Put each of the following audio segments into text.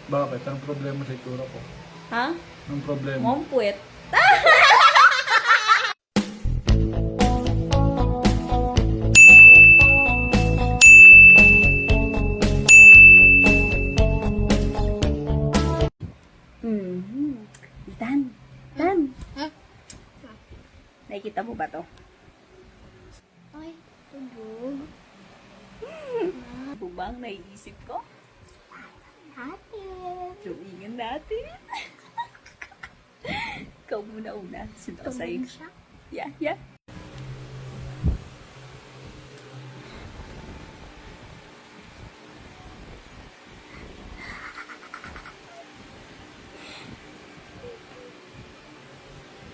Bakit? Anong problema sa itsura ko? Ha? Anong problema? Mom puwet. Dan. Dan. Nakikita mo ba to? Ay, tubog. Bubang naiisip ko? Happy. Tuwingan natin. Ikaw muna. Sino ako sa'yo? Siya. Yeah.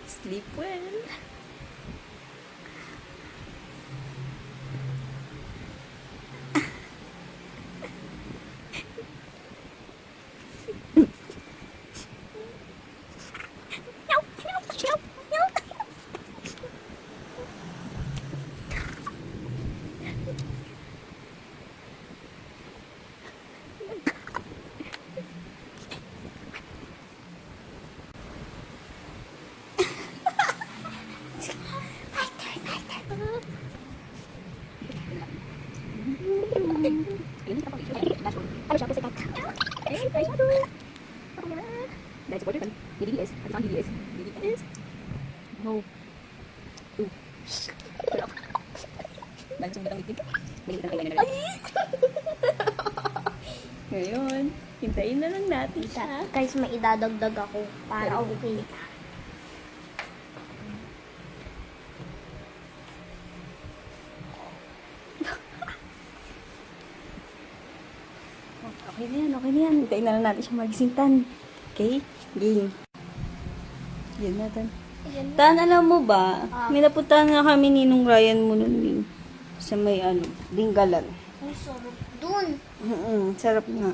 Sleep well. Ano siya po sikat? Ay, shadow. Dahil supporter kan, DDS. At saan DDS? DDS. No. Two. Pero, dahil sa umitang ngipin, nalimutan kayo na. Ngayon, hintayin na lang natin siya. Guys, may idadagdag ako para okay. Okay na yan. Hintayin na lang natin siya magisingtan. Okay? Game. Yan natin. Tan, alam mo ba, may napuntahan nga kami ni nung Ryan mo nun din. Sa may Dinggalan. Ang sarap dun. Sarap nga.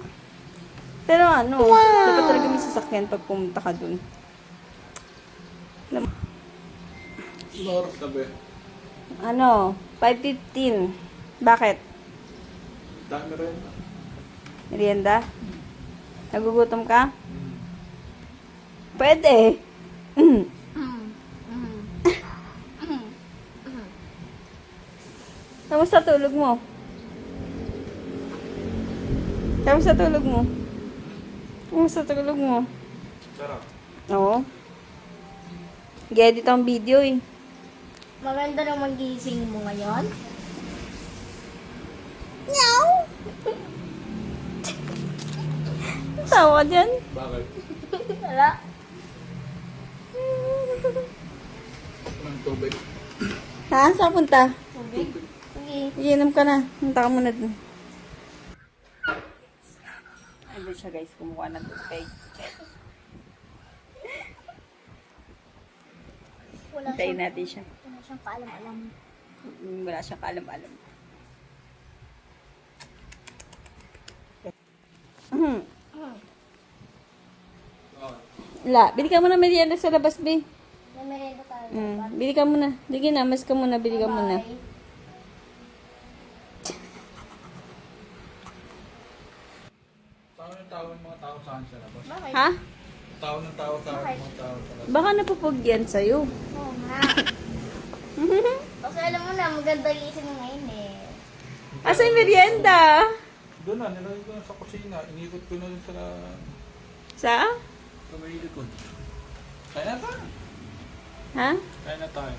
Pero dapat talaga may sasakyan pag pumunta ka dun. Alam mo, Ano oras na ba? 5:15. Bakit? Dami rin. Merienda? Nagugutom ka? Pwede. Kamusta tulog mo? Kamusta tulog mo? Sarap. Oo. G-edit ang video eh. Maganda naman gising mo ngayon. Meow! Tawa dyan. Bakit? Wala. Anong tubig? Ha? Saan punta? Tubig. Okay. Iinom ka na. Punta ka muna dun. Andun siya guys, kumuha ng tubig. Wala Hintayin siyang, natin siya. wala siyang kaalam-alam. Wala siyang kaalam-alam. La, bili ka muna merienda sa labas, be. May merenda tayo. Bili ka muna. Sige na, mas ka muna, bili ka muna. Bye. Tao ng mga tao saan sa labas? Bakit? Ha? Tao ng tao sa mga tao sa labas. Baka napupugyan sa'yo. Oo nga. Kasi alam mo na, maganda gising mo ngayon eh. Asa yung merienda? Doon na, nilagay ko na sa kusina. Inikot ko na dun sa Sa? may likod. Kaya na tayo. Ha? Kaya na tayo.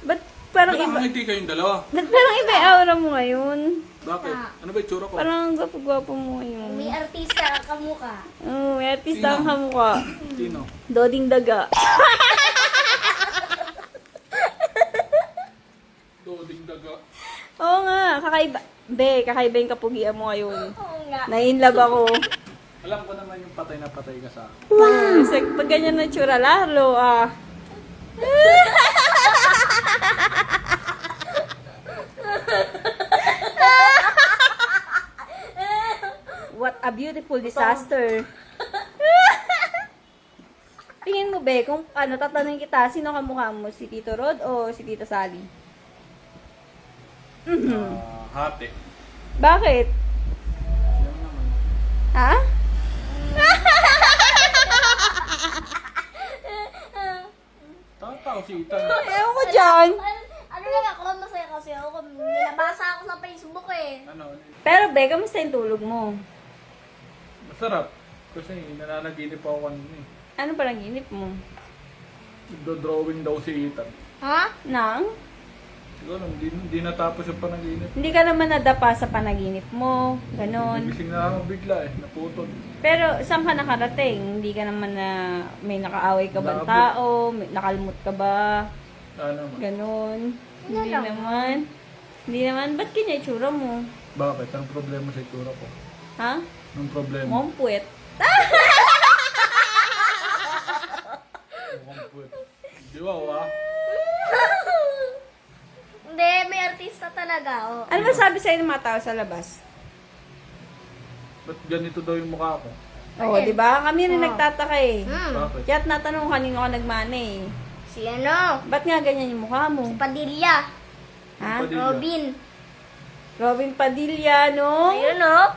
Ba't parang Ba't iba? nakangiti kayong dalawa? Ba't parang iba yung aura mo ngayon? Bakit? Ano ba yung tsura ko? Parang ang gwapo-gwapo mo ngayon. May artista ka mukha. Oo, may artista ang Sino? kamukha. Sino? Doding Daga. Doding daga. Oo nga, kakaiba. Be, kakaiba yung kapugian mo ngayon. Oo nga. Nainlove ako. Alam ko naman yung patay na patay ka sa akin. Wow! Kasi pag ganyan na tsura, lalo What a beautiful disaster. Tingin mo, be, kung tatanungin kita, sino kamukha mo? Si Tito Rod o si Tita Sally? Hati. Bakit? Yan naman. Ha? kagabi, kamusta yung tulog mo? Masarap. Kasi nananaginip ako kanina eh. Ano pa naginip mo? Nagdo-drawing daw si Ethan. Ha? Nang? Siguro, hindi natapos yung panaginip. Hindi ka naman nadapa sa panaginip mo. Ganon. Gising na ako bigla eh, naputol. Pero saan ka nakarating? Hindi ka naman na may nakaaway ka ba Naabot. tao? May nakalmot ka ba? Ano naman? Ganon. Hindi lang. naman. Hindi naman. Ba't kanya itsura mo? Bakit? Anong problema sa itsura ko? Ha? Anong problema? Mukhang puwet. Mukhang puwet. Di ba, wa? Hindi, may artista talaga. Oh. Ano ba sabi sa'yo ng mga tao sa labas? Ba't ganito daw yung mukha ko? Oo, di ba? Kami rin Oh. nagtataka eh. Bakit? Kaya't natanong ko kanino ka nagmana eh. Si ano? Ba't nga ganyan yung mukha mo? Padilla. Ha? Padilla. Robin. Robin Padilla, no? Ayun oh.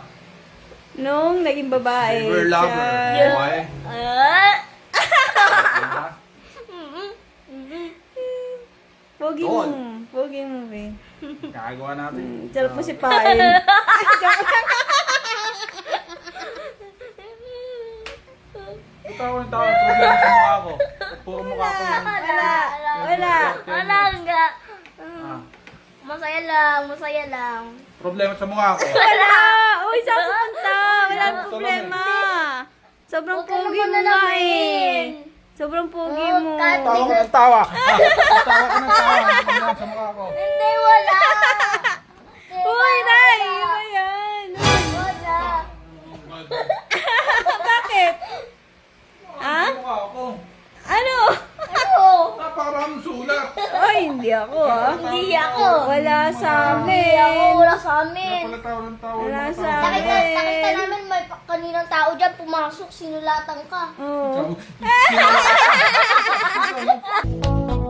Nung naging babae. Silver lover. siya. Why? Ah. Diba? Pogi mo. Pogi mo, be. Kagawa natin. Sarap mo si Pael. Tawa ng tawa. Problema sa mukha ko. At puro mukha ko yun. Wala. Wala. Wala nga. Ah, Masaya lang, masaya lang. problema sa mukha ko. Wala. Uy, saan pupunta? Wala Wala. problema. Sobrang Huwag ka pogi naman mo nga nalamin. eh. Sobrang pogi Oh, mo. kahit Tawa ko ng tawa. Ah, tawa ko ng tawa. Ano problema sa mukha ko? Hindi, wala. Uy, Nay! Ano ba yan? Wala. Bakit? Ha? Sa mukha ko. Ano? Ano? Napakaraming sulat. Ay, hindi ako ah. Hindi ako. Wala sa Hindi ako, amin. wala sa amin. Wala tawa ng tawa. Wala Mga sa tawa. akin. Nakita namin may kaninang tao dyan, pumasok, sinulatan ka. Oo. Sino-